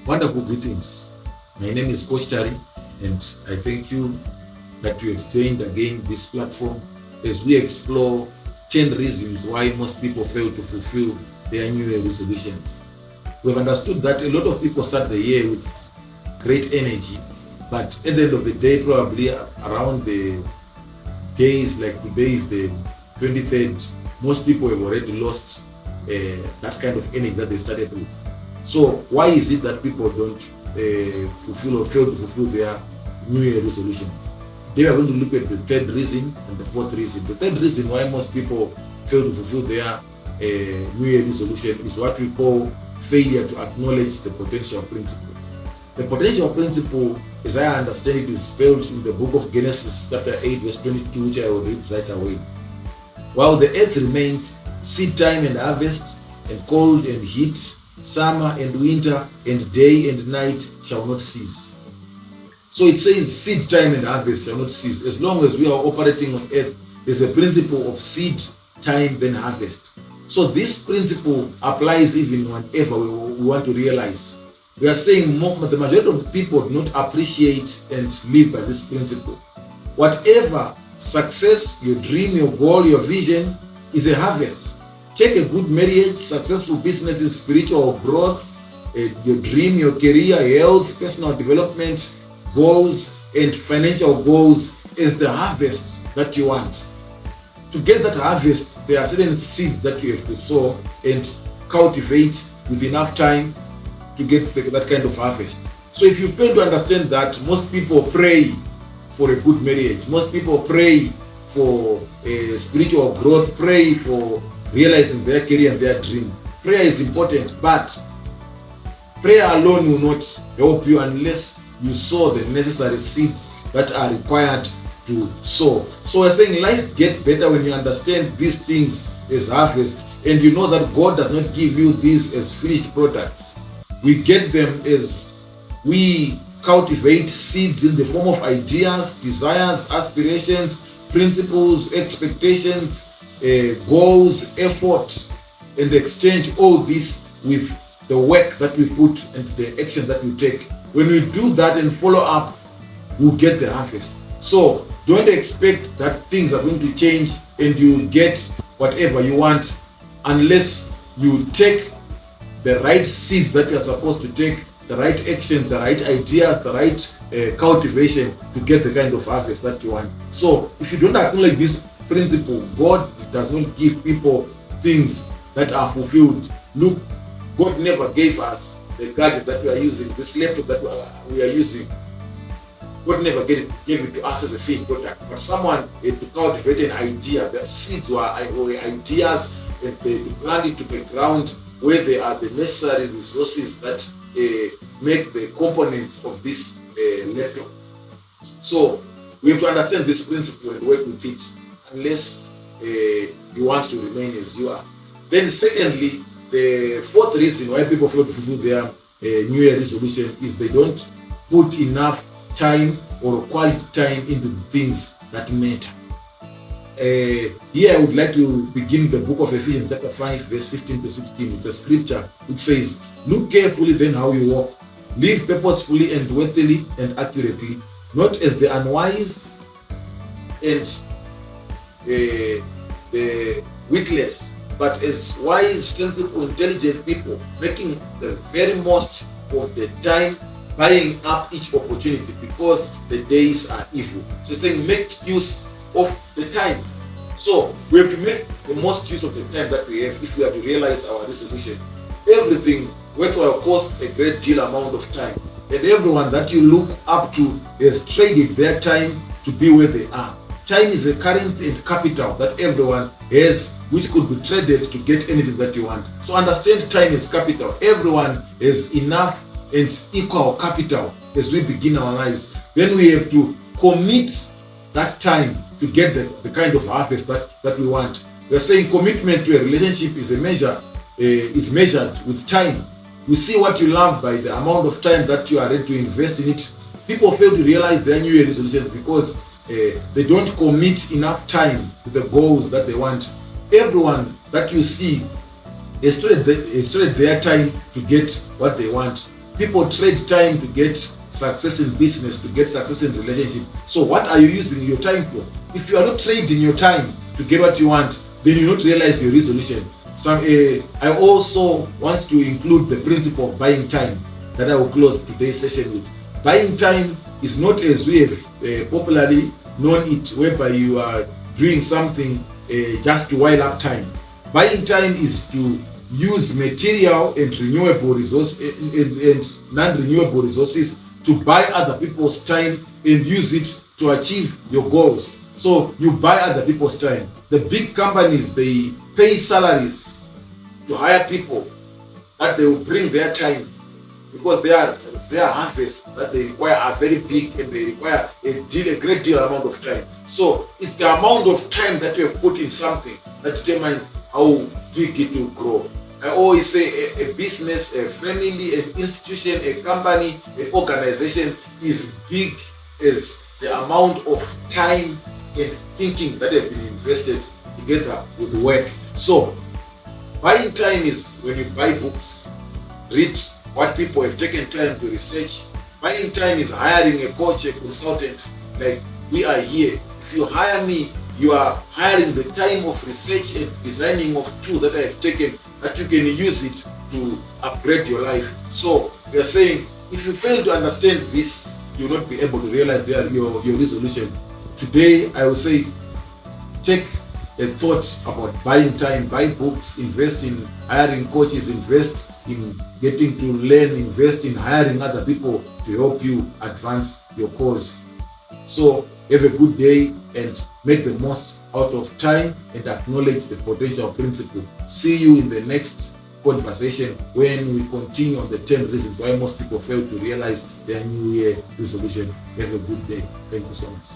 Wonderful greetings. My name is Coach Tari, and I thank you that you have joined again this platform as we explore 10 reasons why most people fail to fulfill their New Year resolutions. We've understood that a lot of people start the year with great energy, but at the end of the day, probably around the days like today is the 23rd, most people have already lost that kind of energy that they started with. So why is it that people don't fulfill or fail to fulfill their New Year resolutions? Today we are going to look at the third reason and the fourth reason. The third reason why most people fail to fulfill their New Year resolution is what we call failure to acknowledge the potential principle. The potential principle, as I understand it, is spelled in the book of Genesis chapter 8 verse 22, which I will read right away. While the earth remains, seed time and harvest, and cold and heat, summer and winter, and day and night shall not cease. So it says seed time and harvest shall not cease. As long as we are operating on earth, there's a principle of seed time then harvest. So this principle applies even whenever we want to realize. We are saying the majority of the people do not appreciate and live by this principle. Whatever success, your dream, your goal, your vision is a harvest. Take a good marriage, successful businesses, spiritual growth, your dream, your career, health, personal development, goals, and financial goals as the harvest that you want. To get that harvest, there are certain seeds that you have to sow and cultivate with enough time to get that kind of harvest. So if you fail to understand that, most people pray for a good marriage, most people pray for spiritual growth, pray for realizing their career and their dream. Prayer is important, but prayer alone will not help you unless you sow the necessary seeds that are required to sow. So we're saying life gets better when you understand these things as harvest, and you know that God does not give you these as finished products. We get them as we cultivate seeds in the form of ideas, desires, aspirations, principles, expectations, goals, effort, and exchange all this with the work that we put and the action that we take. When we do that and follow up, we'll get the harvest. So don't expect that things are going to change and you get whatever you want unless you take the right seeds that you are supposed to take, the right actions, the right ideas, the right cultivation to get the kind of harvest that you want. So if you don't acknowledge this principle, God does not give people things that are fulfilled. Look, God never gave us the gadgets that we are using, this laptop that we are using. God never gave it to us as a finished product, but someone had to cultivate an idea. The seeds were ideas, and they plant it to the ground where there are the necessary resources that make the components of this laptop. So we have to understand this principle and work with it, unless you want to remain as you are. Then secondly, the fourth reason why people fail to fulfill their New Year resolution is they don't put enough time or quality time into the things that matter. Here I would like to begin the book of Ephesians chapter 5 verse 15 to 16. It's a scripture which says, "Look carefully then how you walk, live purposefully and worthily and accurately, not as the unwise and the witless, but as wise, sensible, intelligent people, making the very most of the time, buying up each opportunity because the days are evil." So it's saying make use of the time. So we have to make the most use of the time that we have if we are to realize our resolution. Everything will cost a great deal amount of time, and everyone that you look up to has traded their time to be where they are. Time is a currency and capital that everyone has, which could be traded to get anything that you want. So understand time is capital. Everyone has enough and equal capital as we begin our lives. Then we have to commit that time to get the kind of harvest that we want. We are saying commitment to a relationship is measured with time. You see what you love by the amount of time that you are ready to invest in it. People fail to realize their New Year resolutions because they don't commit enough time to the goals that they want. Everyone that you see has traded their time to get what they want. People trade time to get success in business, to get success in relationship. So what are you using your time for? If you are not trading your time to get what you want, then you not realize your resolution. So I also want to include the principle of buying time that I will close today's session with. Buying time is not as we have popularly known it, whereby you are doing something just to while up time. Buying time is to use material and renewable resources and non-renewable resources to buy other people's time and use it to achieve your goals. So you buy other people's time. The big companies, they pay salaries to hire people that they will bring their time, because their harvests that they require are very big and they require a great deal amount of time. So it's the amount of time that you have put in something that determines how big it will grow. I always say a business, a family, an institution, a company, an organization is big as the amount of time and thinking that have been invested together with work. So buying time is when you buy books, read what people have taken time to research. Buying time is hiring a coach, a consultant, like we are here. If you hire me, you are hiring the time of research and designing of tools that I have taken that you can use it to upgrade your life. So we are saying, if you fail to understand this, you will not be able to realize your resolution. Today, I will say, take a thought about buying time, buy books, invest in hiring coaches, invest in getting to learn, invest in hiring other people to help you advance your cause. So have a good day and make the most out of time and acknowledge the potential principle. See you in the next conversation when we continue on the 10 reasons why most people fail to realize their New Year resolution. Have a good day. Thank you so much.